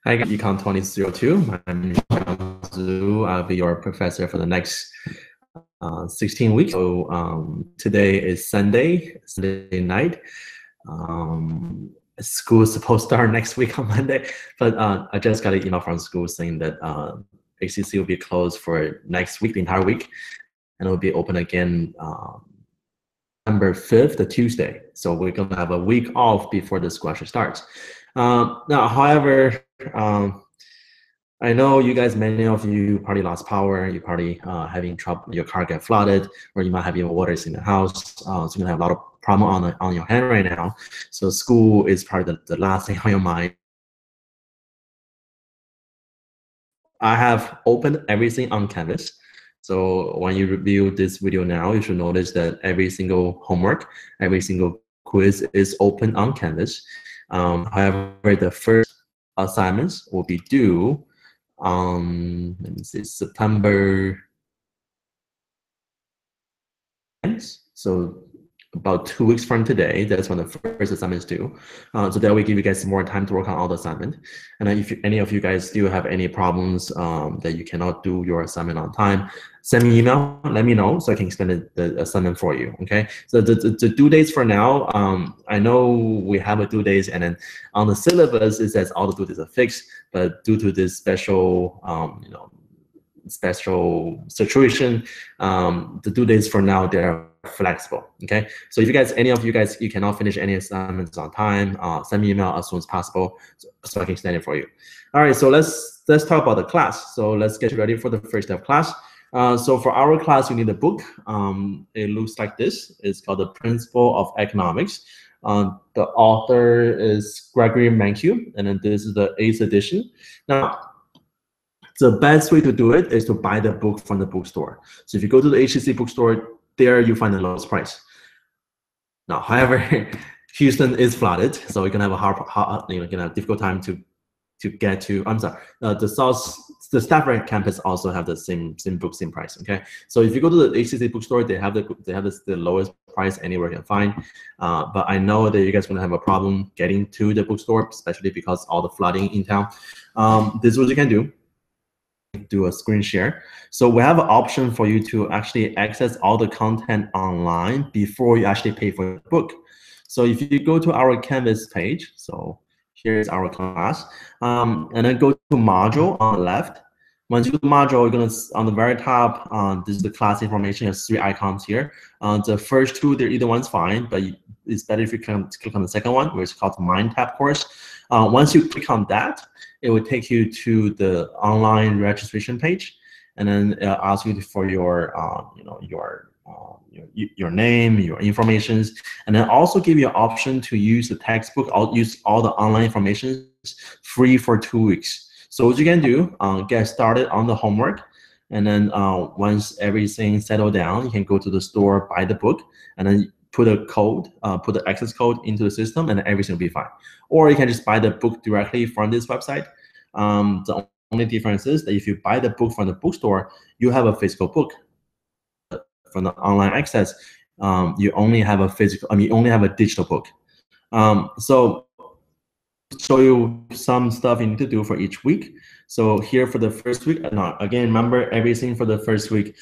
Hi, ECON 2002. My name is Zhu. I'll be your professor for the next 16 weeks. So today is Sunday night. School is supposed to start next week on Monday, but I just got an email from school saying that HCC will be closed for next week, the entire week, and it will be open again September 5th, the Tuesday. So we're going to have a week off before the school actually starts. Now, however, I know you guys, many of you probably lost power, you probably having trouble, your car get flooded, or you might have even waters in the house. So you're gonna have a lot of problem on your hand right now. So school is probably the last thing on your mind. I have opened everything on Canvas. So when you review this video now, you should notice that every single homework, every single quiz is open on Canvas. However, the first assignments will be due let me see, September 10th. So about 2 weeks from today, that's when the first assignment is due. So that will give you guys more time to work on all the assignment. And if any of you guys do have any problems that you cannot do your assignment on time, send me an email, let me know so I can explain the assignment for you, okay? So the due dates for now, I know we have a due dates, and then on the syllabus, it says all the due dates are fixed, but due to this special, special situation, the due dates for now, they're flexible, okay? So if you guys, any of you guys, you cannot finish any assignments on time, send me an email as soon as possible so I can extend it for you. All right, so let's talk about the class. So let's get ready for the first day of class. So for our class, you need a book. It looks like this. It's called The Principle of Economics. The author is Gregory Mankiw, and then this is the 8th edition. Now, the best way to do it is to buy the book from the bookstore. So if you go to the HCC bookstore, there you find the lowest price. Now, however, Houston is flooded, so you're gonna have gonna have a difficult time to get to. I'm sorry, the Stafford campus also have the same book, same price. Okay, so if you go to the HCC bookstore, they have the lowest price anywhere you can find. But I know that you guys are gonna have a problem getting to the bookstore, especially because all the flooding in town. This is what you can do a screen share. So we have an option for you to actually access all the content online before you actually pay for the book. So if you go to our Canvas page, so here's our class, and then go to module on the left. Once you go to module, you're gonna, on the very top, this is the class information. There's 3 icons here. The first 2, they're either one's fine, but it's better if you click on the second one, which is called Mind Tab course. Once you click on that, it will take you to the online registration page, and then ask you for your your name, your informations, and then also give you an option to use the textbook. I'll use all the online information free for 2 weeks. So what you can do, get started on the homework, and then once everything settled down, you can go to the store, buy the book, and then put a code, put the access code into the system, and everything will be fine. Or you can just buy the book directly from this website. The only difference is that if you buy the book from the bookstore, you have a physical book. From the online access, you only have a physical. You only have a digital book. So show you some stuff you need to do for each week. So here for the first week, again, remember everything for the first week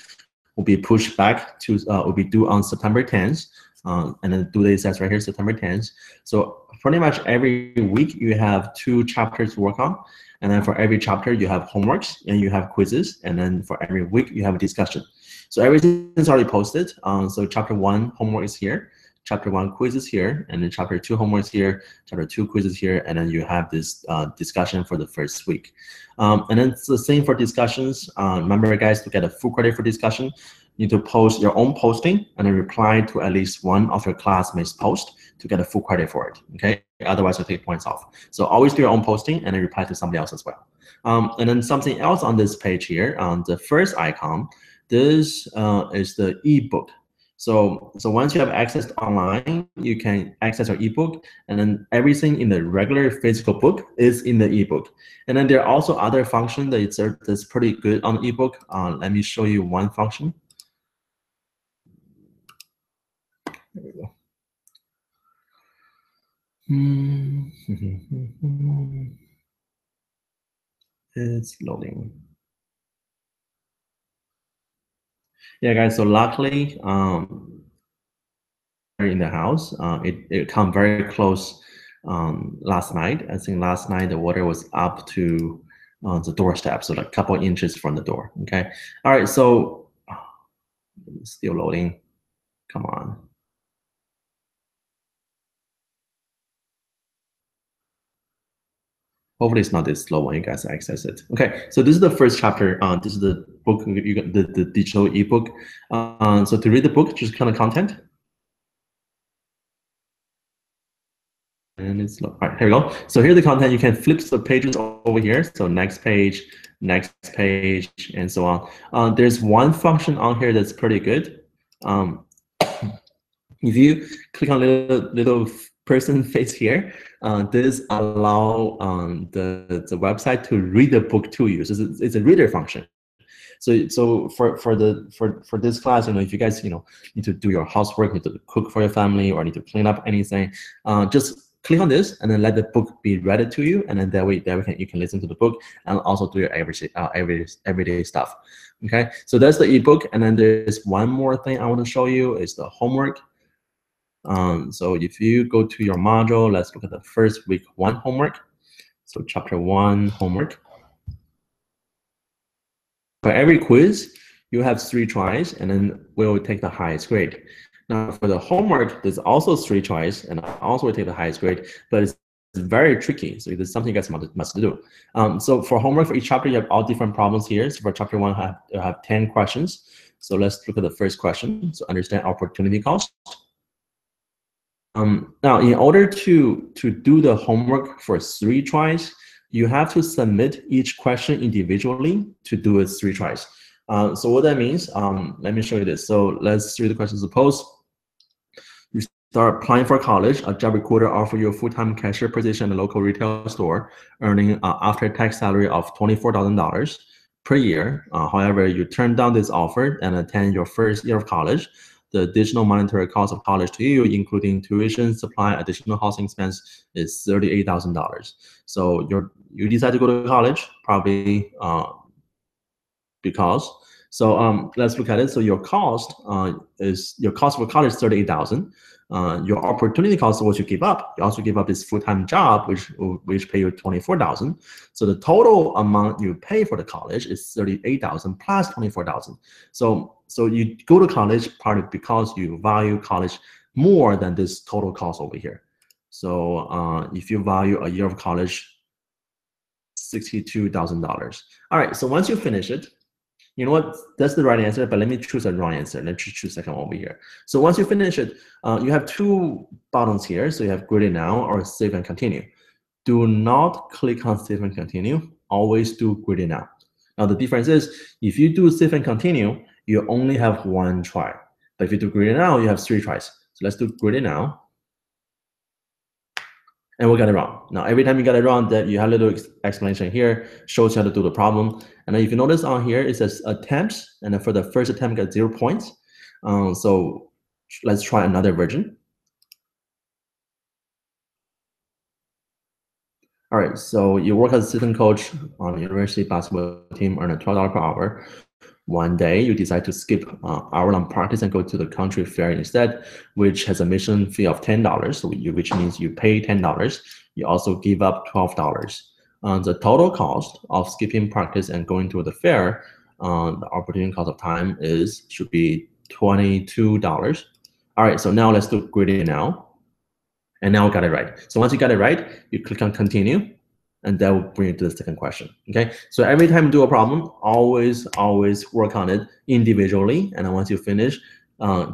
will be pushed back to will be due on September 10th, and then due date says right here, September 10th. So pretty much every week you have 2 chapters to work on, and then for every chapter you have homeworks and you have quizzes, and then for every week you have a discussion. So everything is already posted. So chapter 1 homework is here, chapter 1 quiz is here, and then chapter 2 homework is here, chapter 2 quiz is here, and then you have this discussion for the first week. And then it's the same for discussions. Remember, guys, to get a full credit for discussion, you need to post your own posting and then reply to at least one of your classmates' post to get a full credit for it. Okay, otherwise you'll take points off. So always do your own posting and then reply to somebody else as well. And then something else on this page here, on the first icon, this is the ebook. So once you have access to online, you can access your ebook, and then everything in the regular physical book is in the ebook. And then there are also other functions that's pretty good on the ebook. Let me show you one function. There we go. It's loading. Yeah, guys. So luckily, in the house, it come very close. Last night, I think last night the water was up to the doorstep, so like a couple inches from the door. Okay. All right. So still loading. Come on. Hopefully it's not this slow when you guys access it. Okay, so this is the first chapter. This is the book, you got the digital ebook. So to read the book, just kind of content. And it's all right, here we go. So here's the content. You can flip the pages over here. So next page, and so on. There's one function on here that's pretty good. If you click on little person face here, this allow the website to read the book to you. So it's a reader function. So for this class, if you guys need to do your housework, need to cook for your family, or need to clean up anything, just click on this and then let the book be read to you, and then that way you can listen to the book and also do your everyday stuff. Okay, so that's the ebook, and then there's one more thing I want to show you is the homework. So if you go to your module, let's look at the first week 1 homework. So chapter 1 homework. For every quiz, you have 3 tries, and then we'll take the highest grade. Now for the homework, there's also 3 tries, and also will take the highest grade, but it's very tricky. So it's something you guys must do. So for homework, for each chapter, you have all different problems here. So for chapter 1, you have 10 questions. So let's look at the first question. So understand opportunity cost. Now, in order to do the homework for 3 tries, you have to submit each question individually to do it 3 tries. So what that means, let me show you this. So let's read the question. Suppose you start applying for college, a job recruiter offers you a full-time cashier position in a local retail store, earning after-tax salary of $24,000 per year. However, you turn down this offer and attend your first year of college. The additional monetary cost of college to you, including tuition, supply, additional housing expense, is $38,000. So you decide to go to college, probably because. So let's look at it. So your cost for college is $38,000. Your opportunity cost is what you give up. You also give up this full-time job, which pay you $24,000. So the total amount you pay for the college is $38,000 plus $24,000. So you go to college partly because you value college more than this total cost over here. So if you value a year of college, $62,000. All right. So once you finish it, you know what? That's the right answer, but let me choose a wrong answer. Let's choose second one over here. So once you finish it, you have 2 buttons here. So you have graded now or save and continue. Do not click on save and continue. Always do graded now. Now the difference is if you do save and continue, you only have 1 try. But if you do graded now, you have 3 tries. So let's do graded now. And we got it wrong. Now, every time you got it wrong, that you have a little explanation here, shows you how to do the problem. And then if you notice on here, it says attempts, and then for the first attempt, get 0 points. So let's try another version. All right, so you work as a assistant coach on the university basketball team, earn $12 per hour. One day, you decide to skip hour-long practice and go to the country fair instead, which has a admission fee of $10, which means you pay $10. You also give up $12. The total cost of skipping practice and going to the fair, the opportunity cost of time should be $22. All right, so now let's do grading now. And now we got it right. So once you got it right, you click on continue, and that will bring you to the second question. Okay. So every time you do a problem, always work on it individually. And then once you finish,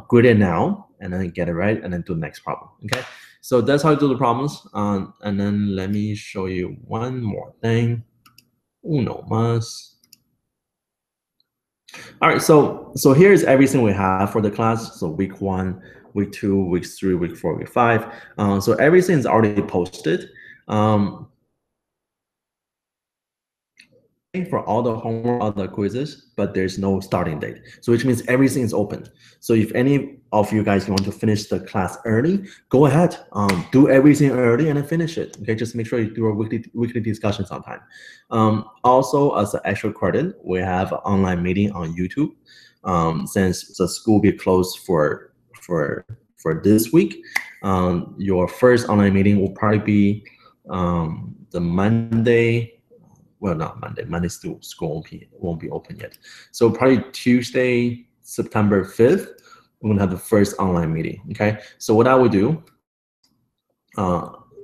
grade it now, and then get it right, and then do the next problem. Okay. So that's how you do the problems. And then let me show you one more thing. Uno más. All right, so here's everything we have for the class. So week 1, week 2, week 3, week 4, week 5. So everything is already posted. for all the homework, all the quizzes, but there's no starting date. So which means everything is open. So if any of you guys want to finish the class early, go ahead, do everything early and then finish it. Okay, just make sure you do a weekly discussion sometime. Also, as an extra credit, we have an online meeting on YouTube. Since the school will be closed for this week, your first online meeting will probably be the Monday. Well, not Monday. Monday still school won't be open yet. So probably Tuesday, September 5th, we're gonna have the first online meeting. Okay. So what I would do,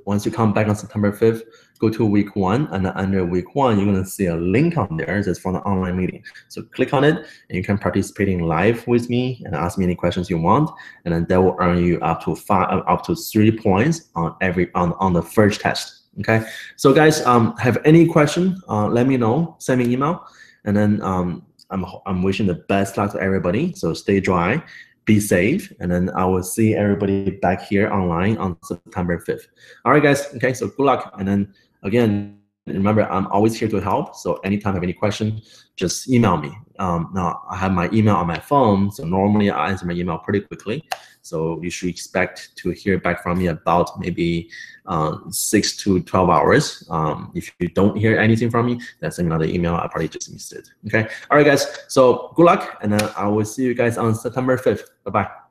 once you come back on September 5th, go to week 1, and under week 1, you're gonna see a link on there that's for the online meeting. So click on it, and you can participate in live with me and ask me any questions you want, and then that will earn you up to 3 points on on the first test. Okay, so guys, have any question? Let me know. Send me an email, and then I'm wishing the best luck to everybody. So stay dry, be safe, and then I will see everybody back here online on September 5th. All right, guys. Okay, so good luck, and then again, remember, I'm always here to help. So anytime I have any question, just email me. Now I have my email on my phone, so normally I answer my email pretty quickly. So you should expect to hear back from me about maybe 6 to 12 hours. If you don't hear anything from me, then send me another email. I probably just missed it. Okay. All right, guys. So good luck, and I will see you guys on September 5th. Bye-bye.